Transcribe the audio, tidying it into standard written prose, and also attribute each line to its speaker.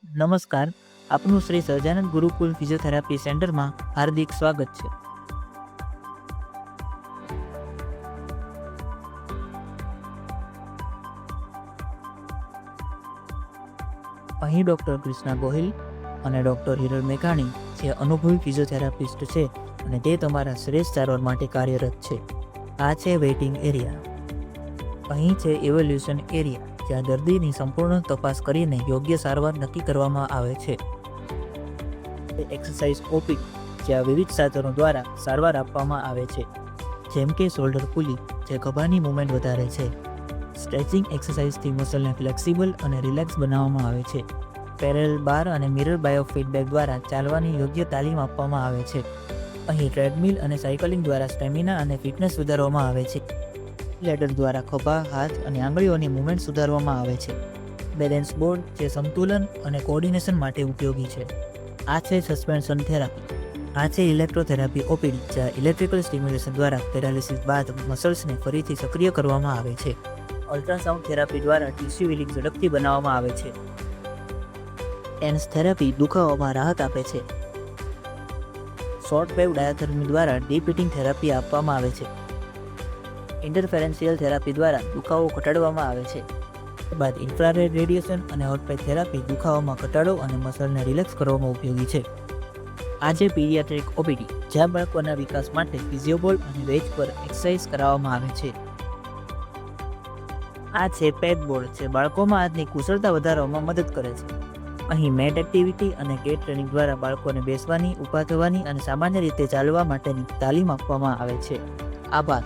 Speaker 1: નમસ્કાર, આપનું શ્રી સહજાનંદ ગુરુકુલ ફિઝિયોથેરાપી સેન્ટરમાં હાર્દિક સ્વાગત છે. અહીં ડૉક્ટર કૃષ્ણા ગોહિલ અને ડૉક્ટર હિરલ મેઘાણી જે અનુભવી ફિઝિયોથેરાપિસ્ટ છે અને તે તમારા શ્રેષ્ઠ સારવાર માટે કાર્યરત છે. આ છે વેઇટિંગ એરિયા. અહીં છે ઇવેલ્યુએશન એરિયા, જ્યાં દર્દીની સંપૂર્ણ તપાસ કરીને યોગ્ય સારવાર નક્કી કરવામાં આવે છે. એક્સરસાઇઝ ઓપી, જ્યાં વિવિધ સાધનો દ્વારા સારવાર આપવામાં આવે છે, જેમ કે શોલ્ડર પુલી, જે ખભાની મૂવમેન્ટ વધારે છે. સ્ટ્રેચિંગ એક્સરસાઇઝથી મસલને ફ્લેક્સિબલ અને રિલેક્સ બનાવવામાં આવે છે. પેરેલલ બાર અને મિરર બાયોફીડબેક દ્વારા ચાલવાની યોગ્ય તાલીમ આપવામાં આવે છે. અહીં ટ્રેડમિલ અને સાયકલિંગ દ્વારા સ્ટેમિના અને ફિટનેસ વધારવામાં આવે છે. લેડર દ્વારા ખભા, હાથ અને આંગળીઓની મૂવમેન્ટ સુધારવામાં આવે છે. બેલેન્સ બોર્ડ, જે સંતુલન અને કોઓર્ડિનેશન માટે ઉપયોગી છે. આ છે સસ્પેન્શન થેરાપી. આ છે ઇલેક્ટ્રોથેરાપી ઓપીડી, જ્યાં ઇલેક્ટ્રિકલ સ્ટિમ્યુલેશન દ્વારા પેરાલિસિસ બાદ મસલ્સને ફરીથી સક્રિય કરવામાં આવે છે. અલ્ટ્રાસાઉન્ડ થેરાપી દ્વારા ટીસ્યુ હીલિંગ ઝડપથી બનાવવામાં આવે છે. ટેન્સ થેરાપી દુખાવામાં રાહત આપે છે. શોર્ટ વેવ ડાયાથેરાપી દ્વારા ડીપ હીટિંગ થેરાપી આપવામાં આવે છે. ઇન્ટરફેરેન્શિયલ થેરાપી દ્વારા દુખાવો ઘટાડવામાં આવે છે. બાદ ઇન્ફ્રારેડ રેડિયેશન અને હોટપેક થેરાપી દુખાવામાં ઘટાડો અને મસલને રિલેક્સ કરવામાં ઉપયોગી છે. આ છે પીડિયાટ્રિક ઓપીડી, જ્યાં બાળકોના વિકાસ માટે ફિઝિયોબોલ અને વેજ પર એક્સરસાઇઝ કરાવવામાં આવે છે. આ છે પેટ બોર્ડ, જે બાળકોમાં હાથની કુશળતા વધારવામાં મદદ કરે છે. અહીં મેટ એક્ટિવિટી અને ગેટ ટ્રેનિંગ દ્વારા બાળકોને બેસવાની, ઊભા થવાની અને સામાન્ય રીતે ચાલવા માટેની તાલીમ આપવામાં આવે છે. આભાર.